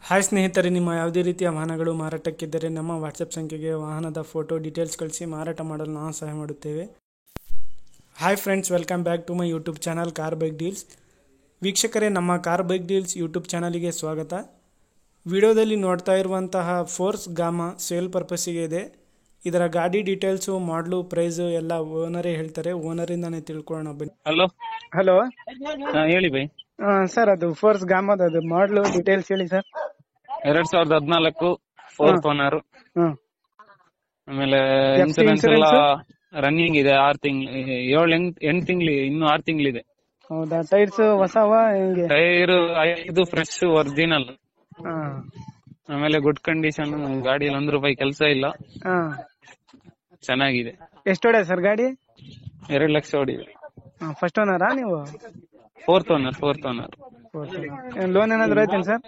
Hi ಸ್ನೇಹಿತರೆ, ನಿಮ್ಮ ಯಾವುದೇ ರೀತಿಯ ವಾಹನಗಳು ಮಾರಾಟಕ್ಕಿದ್ದರೆ ನಮ್ಮ ವಾಟ್ಸಪ್ ಸಂಖ್ಯೆಗೆ ವಾಹನದ ಫೋಟೋ ಡೀಟೇಲ್ಸ್ ಕಳಿಸಿ ಮಾರಾಟ ಮಾಡಲು ನಾವು ಸಹಾಯ ಮಾಡುತ್ತೇವೆ. Hi friends, welcome back to my YouTube channel car bike deals. ವೀಕ್ಷಕರೇ, ನಮ್ಮ ಕಾರ್ ಬೈಕ್ ಡೀಲ್ಸ್ ಯೂಟ್ಯೂಬ್ ಚಾನಲಿಗೆ ಸ್ವಾಗತ. ವಿಡಿಯೋದಲ್ಲಿ ನೋಡ್ತಾ ಇರುವಂತಹ ಫೋರ್ಸ್ ಗಾಮಾ ಸೇಲ್ ಪರ್ಪಸ್ಸಿಗೆ ಇದೆ. ಇದರ ಗಾಡಿ ಡೀಟೇಲ್ಸು, ಮಾಡಲು, ಪ್ರೈಸು ಎಲ್ಲ ಓನರೇ ಹೇಳ್ತಾರೆ. ಓನರಿಂದಾನೇ ತಿಳ್ಕೊಳ್ಳೋಣ ಬನ್ನಿ. ಹಲೋ ಹೇಳಿ ಬೈ. ಸರ್, ಅದು ಫೋರ್ಸ್ ಗಾಮಾದ ಅದು ಮಾಡಲು ಡೀಟೇಲ್ಸ್ ಹೇಳಿ ಸರ್. 2014 fourth owner. ಹ್ಮ್ ಆಮೇಲೆ FC ಇನ್ಸೂರೆನ್ಸ್ ಎಲ್ಲ insurance? ರನ್ನಿಂಗ್ ಇದೆ. 6 ತಿಂಗಳು 8 ತಿಂಗಳು ಇನ್ನು 6 ತಿಂಗಳಿದೆ. ಹೌದಾ? ಟೈರ್ಸ್ ಹೊಸವ ಹೆಂಗೆ? Tyre 5 fresh original. ಹಾ ಆಮೇಲೆ ಗುಡ್ ಕಂಡೀಷನ್. ಗಾಡಿಯಲ್ಲಿ 1 ರೂಪಾಯಿ ಕೆಲಸ ಇಲ್ಲ, ಹಾ ಚೆನ್ನಾಗಿದೆ. ಎಷ್ಟು ಹೊಡೆ ಸರ್ ಗಾಡಿ? 2 ಲಕ್ಷ ಹೊಡಿದೆ. ಫಸ್ಟ್ ಓನರಾ ನೀವು? Fourth owner. ಲೋನ್ ಏನಾದ್ರು ಐತೇನು ಸರ್?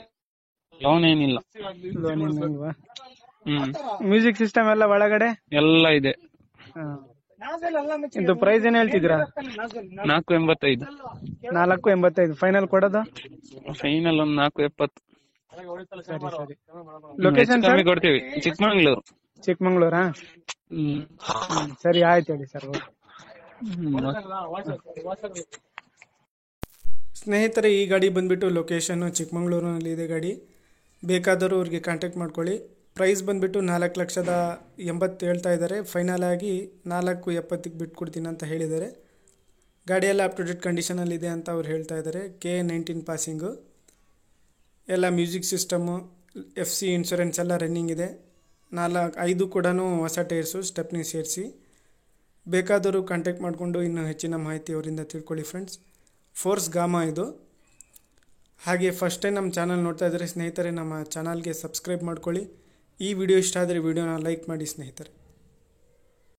ಲೋನ್ ಏನಿಲ್ಲ. ಲೋನ್ ಏನಿಲ್ವಾ? ಹ್ಮ್ ಮ್ಯೂಸಿಕ್ ಸಿಸ್ಟಮ್ ಎಲ್ಲ ಒಳಗಡೆ ಎಲ್ಲ ಇದೆ. ಇದು ಪ್ರೈಸ್ ಏನ್ ಹೇಳ್ತಿದ್ದೀರಾ? 485. 485 ಫೈನಲ್ ಕೊಡೋದು? ಫೈನಲ್ ಒಂದು 470. ಸರಿ ಸರಿ. ಹೆಚ್ಚು ಲೊಕೇಶನ್ ಕಮ್ಮಿ ಸರ್? ಕೊಡ್ತೀವಿ. ಚಿಕ್ಕಮಂಗ್ಳೂರು. ಚಿಕ್ಕಮಂಗ್ಳೂರಾ? ಹ್ಮ್ ಸರಿ, ಆಯ್ತು ಹೇಳಿ ಸರ್. ಸ್ನೇಹಿತರೆ, ಈ ಗಾಡಿ ಬಂದ್ಬಿಟ್ಟು ಲೊಕೇಶನ್ ಚಿಕ್ಕಮಂಗ್ಳೂರಿನಲ್ಲಿ ಇದೆ ಗಾಡಿ. ಬೇಕಾದರೂ ಅವ್ರಿಗೆ ಕಾಂಟ್ಯಾಕ್ಟ್ ಮಾಡ್ಕೊಳ್ಳಿ. ಪ್ರೈಸ್ ಬಂದ್ಬಿಟ್ಟು 4,80,000 ಹೇಳ್ತಾ ಇದ್ದಾರೆ. ಫೈನಲ್ ಆಗಿ 470ಕ್ಕೆ ಬಿಟ್ಕೊಡ್ತೀನಿ ಅಂತ ಹೇಳಿದ್ದಾರೆ. ಗಾಡಿಯೆಲ್ಲ ಅಪ್ ಟು ಡೇಟ್ ಕಂಡೀಷನಲ್ಲಿದೆ ಅಂತ ಅವ್ರು ಹೇಳ್ತಾ ಇದ್ದಾರೆ. K19 ಪಾಸಿಂಗು, ಎಲ್ಲ ಮ್ಯೂಸಿಕ್ ಸಿಸ್ಟಮು, FC ಇನ್ಶೂರೆನ್ಸ್ ಎಲ್ಲ ರನ್ನಿಂಗ್ ಇದೆ. 5 ಕೂಡ ಹೊಸ ಟೈರ್ಸು, ಸ್ಟೆಪ್ನಿ ಸೇರಿಸಿ. ಬೇಕಾದರೂ ಕಾಂಟ್ಯಾಕ್ಟ್ ಮಾಡಿಕೊಂಡು ಇನ್ನೂ ಹೆಚ್ಚಿನ ಮಾಹಿತಿ ಅವರಿಂದ ತಿಳ್ಕೊಳ್ಳಿ ಫ್ರೆಂಡ್ಸ್. ಫೋರ್ಸ್ ಗಾಮಾ ಇದು. ಹಾಗೆ ಫಸ್ಟ್ ಟೈಮ್ ನಮ್ಮ ಚಾನಲ್ ನೋಡ್ತಾ ಇದ್ದರೆ ಸ್ನೇಹಿತರೆ, ನಮ್ಮ ಚಾನಲ್ಗೆ ಸಬ್ಸ್ಕ್ರೈಬ್ ಮಾಡ್ಕೊಳ್ಳಿ. ಈ ವಿಡಿಯೋ ಇಷ್ಟ ಆದರೆ ವಿಡಿಯೋನ ಲೈಕ್ ಮಾಡಿ ಸ್ನೇಹಿತರೆ.